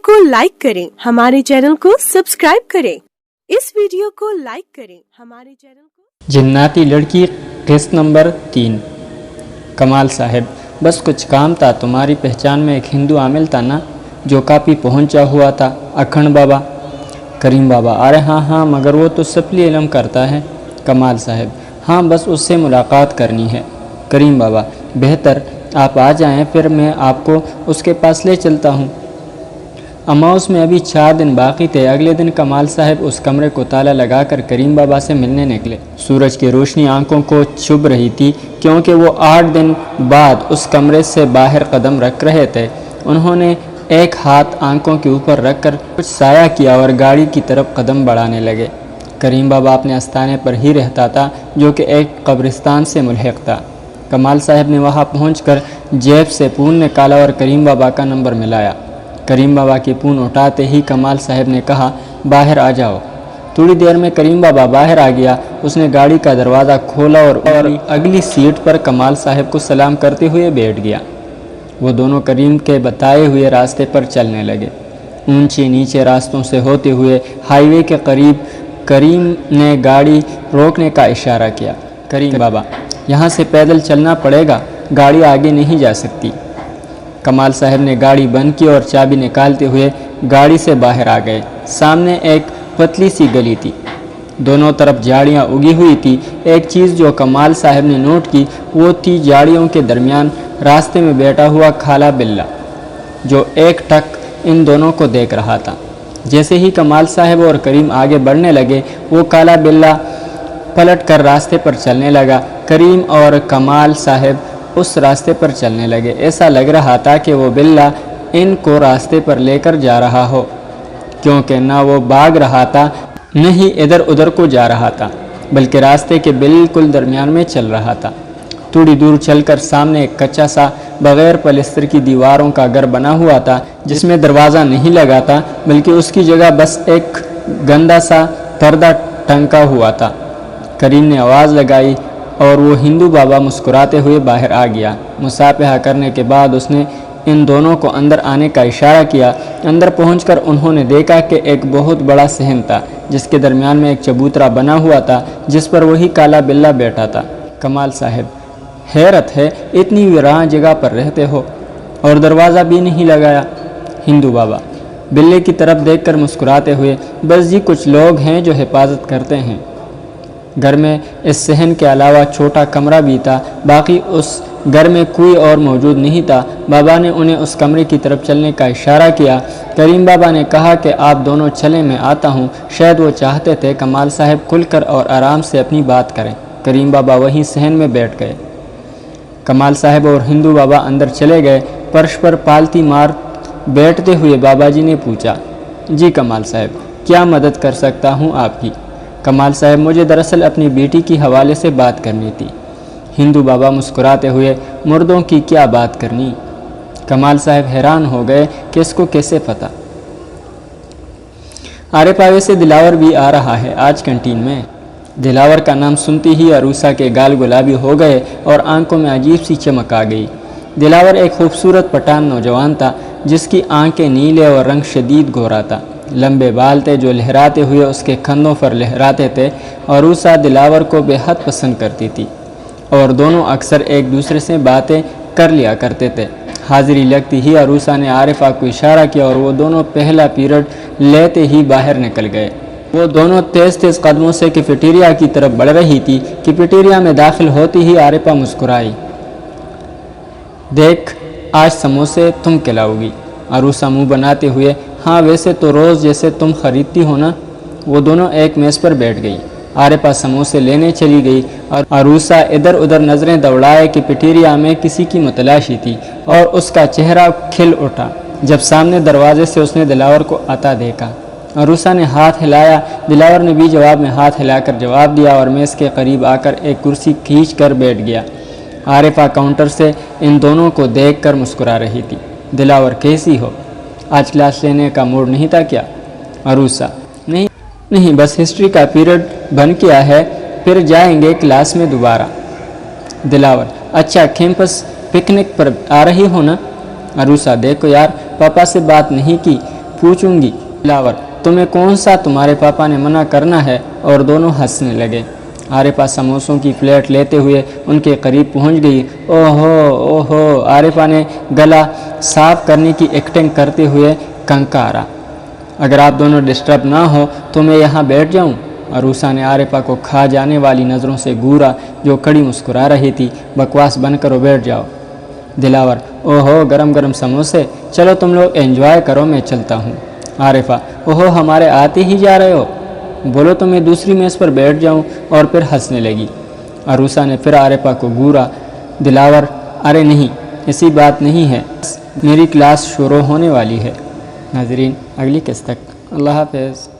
को लाइक करें, हमारे चैनल को सब्सक्राइब करें। इस वीडियो को लाइक करें, हमारे चैनल को। जिन्नाती लड़की किस्त नंबर 3। कमाल साहब, बस कुछ काम था, तुम्हारी पहचान में एक हिंदू आमिल था ना जो काफ़ी पहुंचा हुआ था, अखंड बाबा। करीम बाबा, अरे हाँ, मगर वो तो सफली इल्म करता है। कमाल साहब, हाँ बस उससे मुलाकात करनी है। करीम बाबा, बेहतर आप आ जाएं, फिर मैं आपको उसके पास ले चलता हूँ। अमाउस में अभी 4 दिन बाकी थे। अगले दिन कमाल साहब उस कमरे को ताला लगाकर करीम बाबा से मिलने निकले। सूरज की रोशनी आंखों को चुभ रही थी क्योंकि वो 8 दिन बाद उस कमरे से बाहर कदम रख रहे थे। उन्होंने एक हाथ आंखों के ऊपर रखकर कुछ साया किया और गाड़ी की तरफ कदम बढ़ाने लगे। करीम बाबा अपने आस्थाने पर ही रहता था जो कि एक कब्रिस्तान से मुल्हिक था। कमाल साहब ने वहां पहुंचकर जेब से पून निकाला और करीम बाबा का नंबर मिलाया। करीम बाबा की पून उठाते ही कमाल साहब ने कहा, बाहर आ जाओ। थोड़ी देर में करीम बाबा बाहर आ गया। उसने गाड़ी का दरवाज़ा खोला और अगली सीट पर कमाल साहब को सलाम करते हुए बैठ गया। वो दोनों करीम के बताए हुए रास्ते पर चलने लगे। ऊंचे नीचे रास्तों से होते हुए हाईवे के करीब करीम ने गाड़ी रोकने का इशारा किया। करीम बाबा, यहाँ से पैदल चलना पड़ेगा, गाड़ी आगे नहीं जा सकती। कमाल साहब ने गाड़ी बंद की और चाबी निकालते हुए गाड़ी से बाहर आ गए। सामने एक पतली सी गली थी, दोनों तरफ झाड़ियाँ उगी हुई थी। एक चीज़ जो कमाल साहब ने नोट की वो थी झाड़ियों के दरमियान रास्ते में बैठा हुआ खाला बिल्ला, जो एक टक इन दोनों को देख रहा था। जैसे ही कमाल साहब और करीम आगे बढ़ने लगे, वो काला बिल्ला पलट कर रास्ते पर चलने लगा। करीम और कमाल साहब उस रास्ते पर चलने लगे। ऐसा लग रहा था कि वो बिल्ला इनको रास्ते पर लेकर जा रहा हो, क्योंकि ना वो भाग रहा था न ही इधर उधर को जा रहा था, बल्कि रास्ते के बिल्कुल दरमियान में चल रहा था। थोड़ी दूर चलकर सामने एक कच्चा सा बगैर पलस्तर की दीवारों का घर बना हुआ था, जिसमें दरवाज़ा नहीं लगा था, बल्कि उसकी जगह बस एक गंदा सा पर्दा टंगा हुआ था। करीम ने आवाज़ लगाई और वो हिंदू बाबा मुस्कुराते हुए बाहर आ गया। मुसाफिहा करने के बाद उसने इन दोनों को अंदर आने का इशारा किया। अंदर पहुंचकर उन्होंने देखा कि एक बहुत बड़ा सहन था, जिसके दरमियान में एक चबूतरा बना हुआ था, जिस पर वही काला बिल्ला बैठा था। कमाल साहब, हैरत है, इतनी वीरान जगह पर रहते हो और दरवाज़ा भी नहीं लगाया। हिंदू बाबा बिल्ले की तरफ देखकर मुस्कुराते हुए, बस जी कुछ लोग हैं जो हिफाजत करते हैं। घर में इस सहन के अलावा छोटा कमरा भी था, बाकी उस घर में कोई और मौजूद नहीं था। बाबा ने उन्हें उस कमरे की तरफ चलने का इशारा किया। करीम बाबा ने कहा कि आप दोनों चलें, मैं आता हूँ। शायद वो चाहते थे कमाल साहब खुलकर और आराम से अपनी बात करें। करीम बाबा वहीं सहन में बैठ गए। कमाल साहब और हिंदू बाबा अंदर चले गए। फर्श पर पालती मार बैठते हुए बाबा जी ने पूछा, जी कमाल साहब, क्या मदद कर सकता हूँ आपकी? कमाल साहब, मुझे दरअसल अपनी बेटी की हवाले से बात करनी थी। हिंदू बाबा मुस्कुराते हुए, मुर्दों की क्या बात करनी? कमाल साहब हैरान हो गए कि इसको कैसे पता। आरे पावे से दिलावर भी आ रहा है आज कैंटीन में। दिलावर का नाम सुनते ही अरूसा के गाल गुलाबी हो गए और आंखों में अजीब सी चमक आ गई। दिलावर एक खूबसूरत पठान नौजवान था, जिसकी आंखें नीले और रंग शदीद गोरा था। लंबे बाल थे जो लहराते हुए उसके कंधों पर लहराते थे। अरूसा दिलावर को बेहद पसंद करती थी और दोनों अक्सर एक दूसरे से बातें कर लिया करते थे। हाजिरी लगती ही अरूसा ने आरिफा को इशारा किया और वो दोनों पहला पीरियड लेते ही बाहर निकल गए। वो दोनों तेज़ तेज़ कदमों से कैफेटेरिया की तरफ बढ़ रही थी। कैफेटेरिया में दाखिल होती ही आरिफा मुस्कुराई, देख आज समोसे तुम खिलाओगी? अरूसा मुंह बनाते हुए, हाँ वैसे तो रोज़ जैसे तुम खरीदती हो ना। वो दोनों एक मेज़ पर बैठ गई। आरिफा समोसे लेने चली गई और अरूसा इधर उधर नज़रें दौड़ाए कि पिटेरिया में किसी की मतलाशी थी और उसका चेहरा खिल उठा जब सामने दरवाजे से उसने दिलावर को आता देखा। अरूसा ने हाथ हिलाया, दिलावर ने भी जवाब में हाथ हिलाकर जवाब दिया और मेज़ के करीब आकर एक कुर्सी खींच कर बैठ गया। आरिफा काउंटर से इन दोनों को देख कर मुस्कुरा रही थी। दिलावर, कैसी हो? आज क्लास लेने का मूड नहीं था क्या? अरूसा, नहीं बस हिस्ट्री का पीरियड बन गया है, फिर जाएंगे क्लास में दोबारा। दिलावर, अच्छा कैंपस पिकनिक पर आ रही हो ना? अरूसा, देखो यार, पापा से बात नहीं की, پوچھوں گی۔ دلاور: تمہیں کون سا تمہارے پاپا نے منع کرنا ہے؟ اور دونوں ہنسنے لگے۔ عارفہ سموسوں کی پلیٹ لیتے ہوئے ان کے قریب پہنچ گئی۔ اوہو، عارفہ نے گلا صاف کرنے کی ایکٹنگ کرتے ہوئے کنکارا۔ اگر آپ دونوں ڈسٹرب نہ ہو تو میں یہاں بیٹھ جاؤں؟ عروسہ نے عارفہ کو کھا جانے والی نظروں سے گورا، جو کڑی مسکرا رہی تھی۔ بکواس بند کرو، بیٹھ جاؤ۔ دلاور: اوہو، گرم گرم سموسے، چلو تم لوگ انجوائے کرو، میں چلتا ہوں۔ عارفہ: اوہو، ہمارے آتے ہی جا رہے ہو؟ بولو تو میں دوسری میز پر بیٹھ جاؤں۔ اور پھر ہنسنے لگی۔ عروسہ نے پھر عارفہ کو گورا۔ دلاور: ارے نہیں، ایسی بات نہیں ہے، میری کلاس شروع ہونے والی ہے۔ ناظرین، اگلی قسط تک اللہ حافظ۔